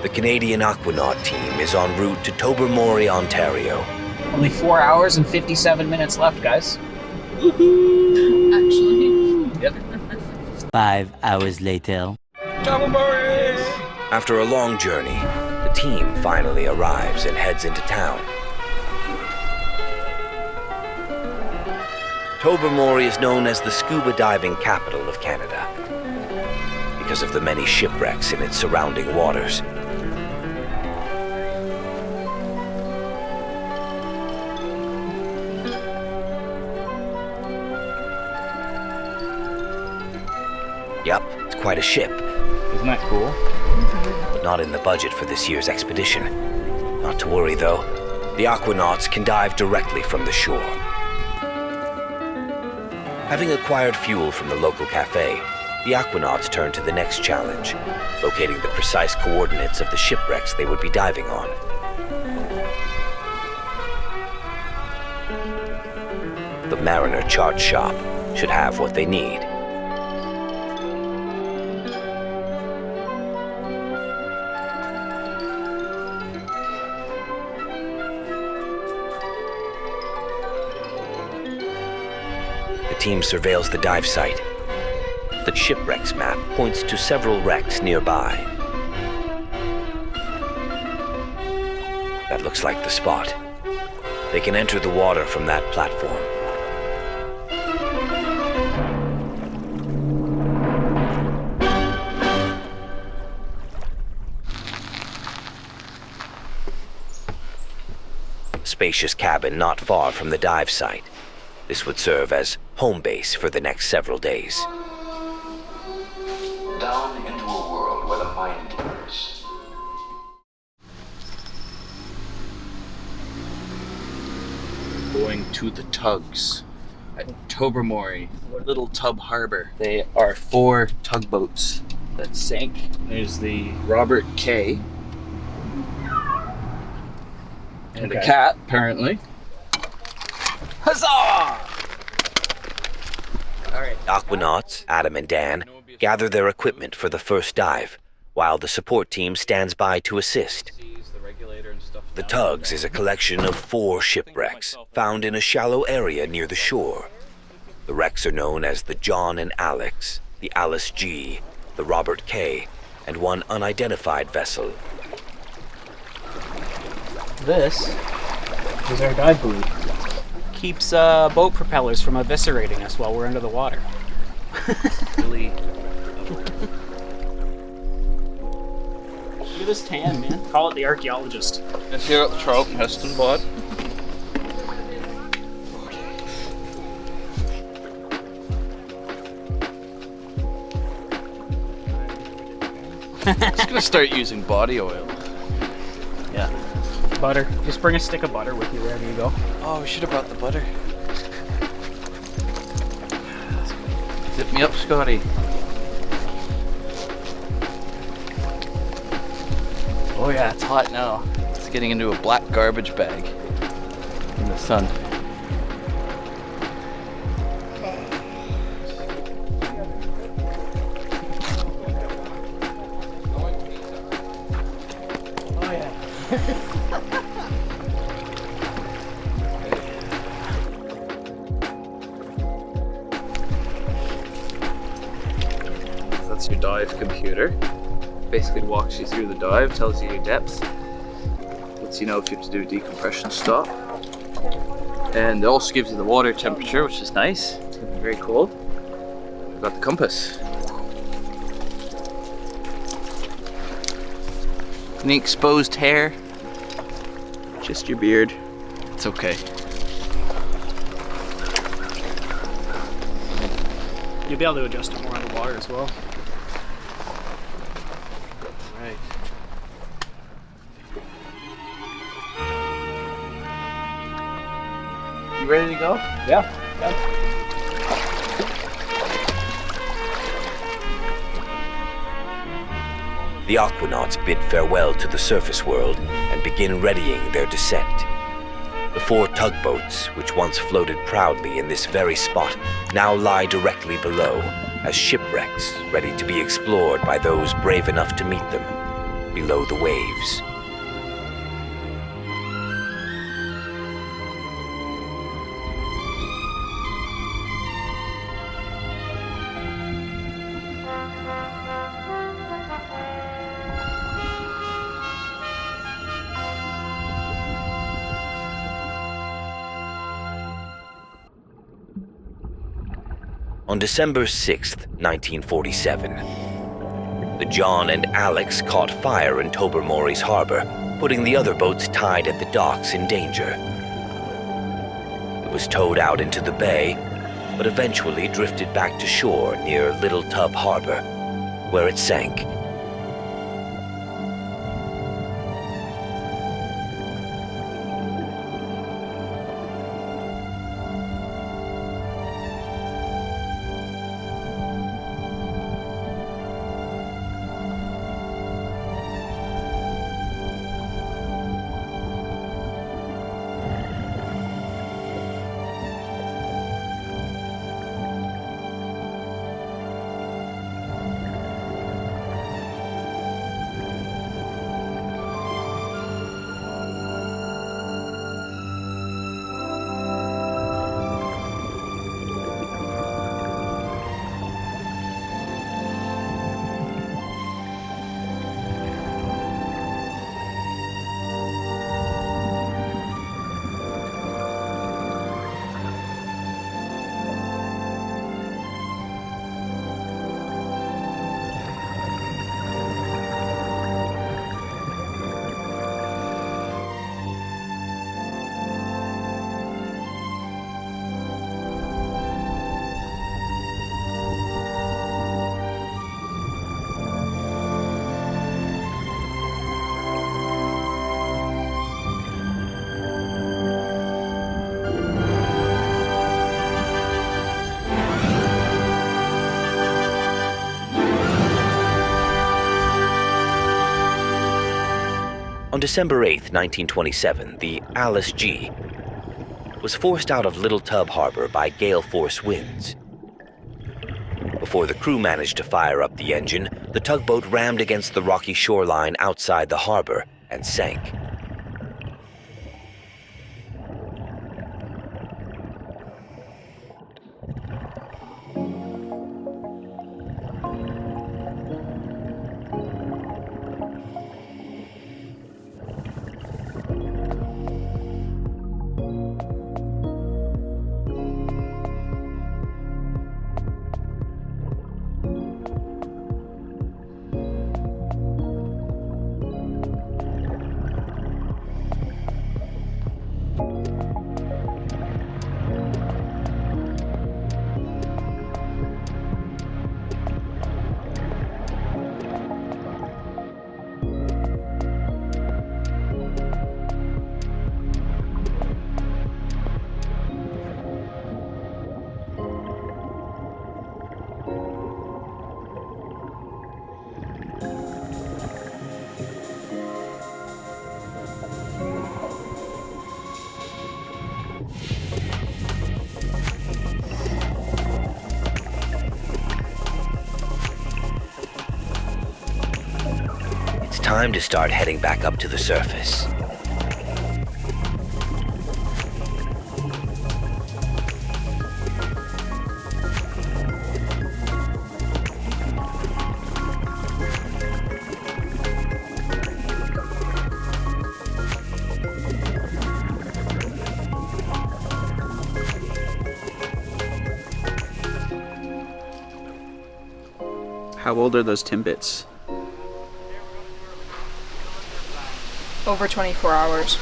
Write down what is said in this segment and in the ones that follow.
The Canadian Aquanaut team is en route to Tobermory, Ontario. Only 4 hours and 57 minutes left, guys. Actually. Yep. 5 hours later. Tobermory! After a long journey, the team finally arrives and heads into town. Tobermory is known as the scuba diving capital of Canada because of the many shipwrecks in its surrounding waters. Yep, it's quite a ship. Isn't that cool? But not in the budget for this year's expedition. Not to worry, though. The Aquanauts can dive directly from the shore. Having acquired fuel from the local cafe, the Aquanauts turn to the next challenge, locating the precise coordinates of the shipwrecks they would be diving on. The Mariner Chart Shop should have what they need. The team surveils the dive site. The shipwrecks map points to several wrecks nearby. That looks like the spot. They can enter the water from that platform. Spacious cabin not far from the dive site. This would serve as home base for the next several days. Down into a world where the mind blurs. Going to the tugs at Tobermory, Little Tub Harbor. They are 4 tugboats that sank. There's the Robert K. And the cat, apparently. Huzzah! Aquanauts, Adam and Dan, gather their equipment for the first dive, while the support team stands by to assist. The Tugs is a collection of 4 shipwrecks found in a shallow area near the shore. The wrecks are known as the John and Alex, the Alice G, the Robert K, and one unidentified vessel. This is our dive buoy. Keeps boat propellers from eviscerating us while we're under the water. Really? Look at this tan, man. Call it the archaeologist. Let's hear what the Charlton Heston bought. Just gonna start using body oil. Yeah. Butter. Just bring a stick of butter with you wherever you go. Oh, we should have brought the butter. Zip me up, Scotty. Oh yeah, it's hot now. It's getting into a black garbage bag in the sun. Oh yeah. That's your dive computer. Basically walks you through the dive, tells you your depth, lets you know if you have to do a decompression stop, and it also gives you the water temperature, which is nice. It's gonna be very cold. We've got the compass. Any exposed hair? Just your beard. It's okay. You'll be able to adjust it more on the water as well. Right. You ready to go? Yeah. The Aquanauts bid farewell to the surface world and begin readying their descent. The 4 tugboats, which once floated proudly in this very spot, now lie directly below, as shipwrecks ready to be explored by those brave enough to meet them. below the waves. On December 6th, 1947, the John and Alex caught fire in Tobermory's harbor, putting the other boats tied at the docks in danger. It was towed out into the bay, but eventually drifted back to shore near Little Tub Harbor, where it sank. On December 8th, 1927, the Alice G was forced out of Little Tub Harbor by gale force winds. Before the crew managed to fire up the engine, the tugboat rammed against the rocky shoreline outside the harbor and sank. Time to start heading back up to the surface. How old are those timbits? Over 24 hours.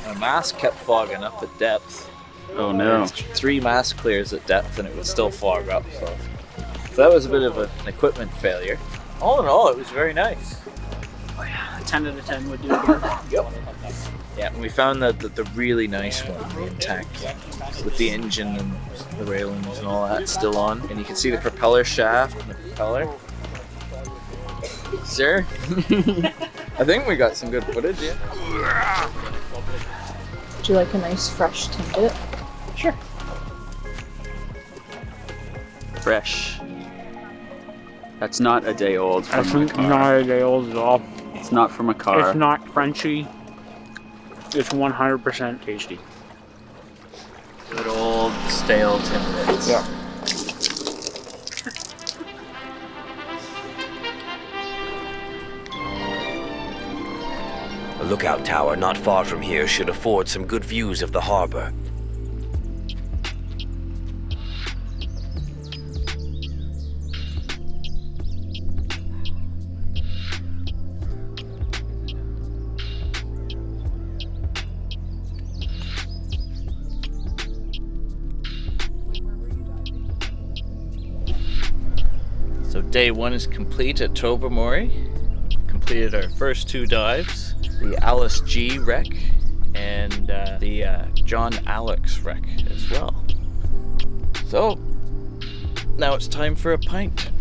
Our mast kept fogging up at depth. Oh no. 3 mast clears at depth and it would still fog up. So that was a bit of an equipment failure. All in all, it was very nice. Oh yeah, a 10 out of 10 would do it again. Yep. Yeah, and we found that the really nice one, the intact, with the engine and the railings and all that still on. And you can see the propeller shaft and the propeller. Sir? I think we got some good footage, yeah. Would you like a nice fresh timbit? Sure. Fresh. That's not a day old from That's a car. not a day old at all. It's not from a car. It's not crunchy. It's 100% tasty. Good old stale timbits. Yeah. A lookout tower not far from here should afford some good views of the harbor. So day 1 is complete at Tobermory. Completed our first 2 dives, the Alice G wreck and the John Alex wreck as well. So now it's time for a pint.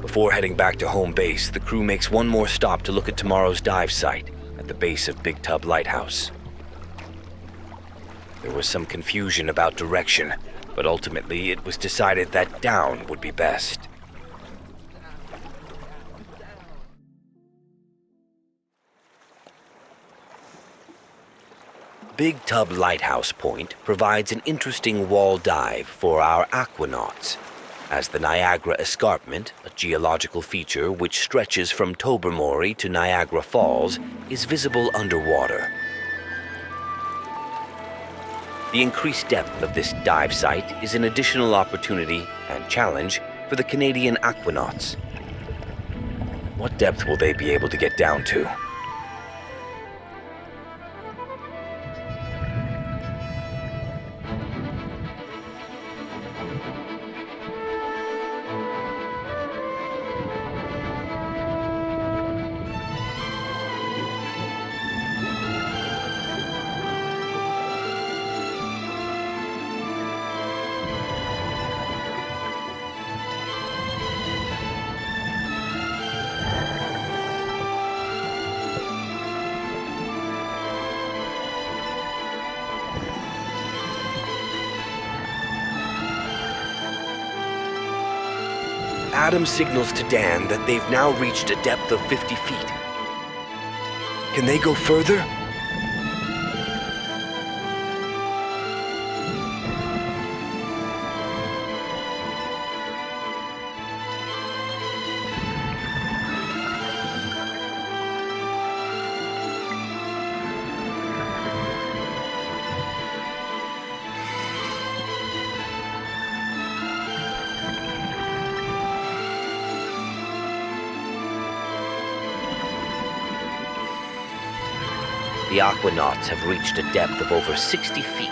Before heading back to home base, the crew makes one more stop to look at tomorrow's dive site at the base of Big Tub Lighthouse. There was some confusion about direction, but ultimately it was decided that down would be best. Big Tub Lighthouse Point provides an interesting wall dive for our aquanauts, as the Niagara escarpment, a geological feature which stretches from Tobermory to Niagara Falls, is visible underwater. The increased depth of this dive site is an additional opportunity and challenge for the Canadian Aquanauts. What depth will they be able to get down to? Adam signals to Dan that they've now reached a depth of 50 feet. Can they go further? The Aquanauts have reached a depth of over 60 feet.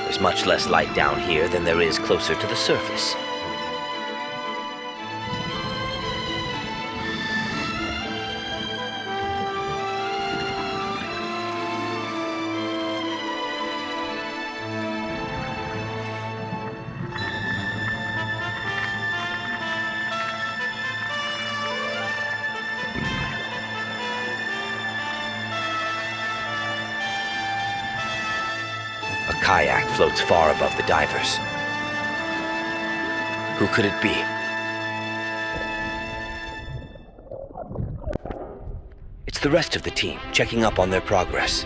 There's much less light down here than there is closer to the surface. A kayak floats far above the divers. Who could it be? It's the rest of the team, checking up on their progress.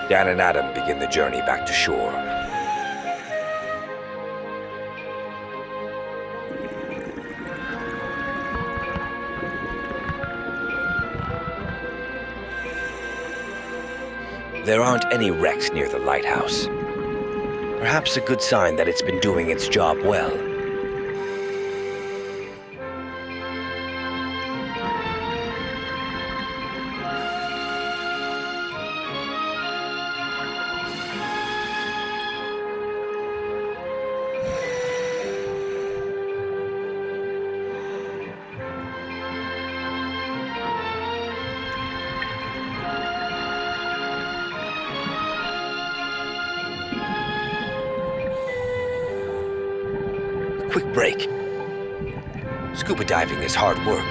Dan and Adam begin the journey back to shore. There aren't any wrecks near the lighthouse. Perhaps a good sign that it's been doing its job well. quick break. Scuba diving is hard work.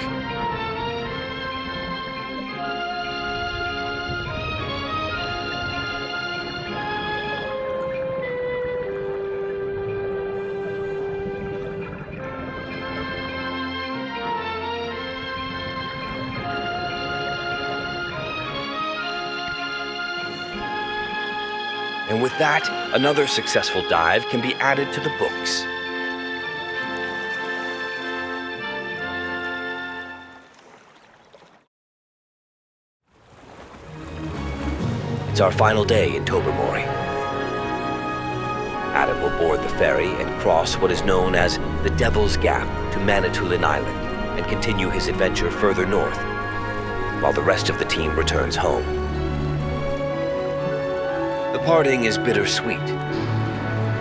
And with that, another successful dive can be added to the books. It's our final day in Tobermory. Adam will board the ferry and cross what is known as the Devil's Gap to Manitoulin Island and continue his adventure further north, while the rest of the team returns home. The parting is bittersweet,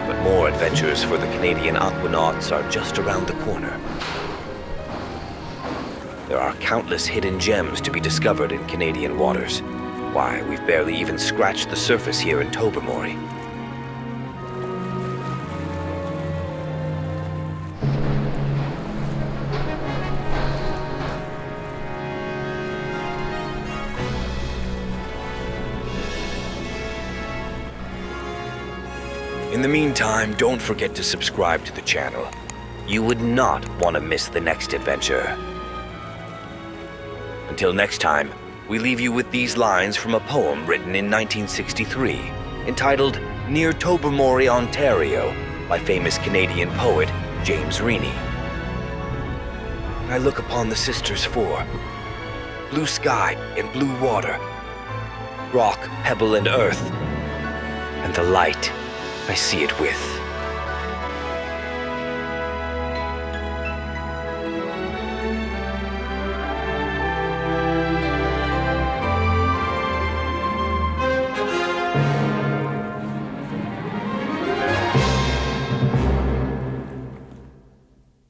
but more adventures for the Canadian Aquanauts are just around the corner. There are countless hidden gems to be discovered in Canadian waters. Why, we've barely even scratched the surface here in Tobermory. In the meantime, don't forget to subscribe to the channel. You would not want to miss the next adventure. Until next time, we leave you with these lines from a poem written in 1963, entitled Near Tobermory, Ontario, by famous Canadian poet James Reaney. I look upon the sisters four, blue sky and blue water, rock, pebble, and earth, and the light I see it with.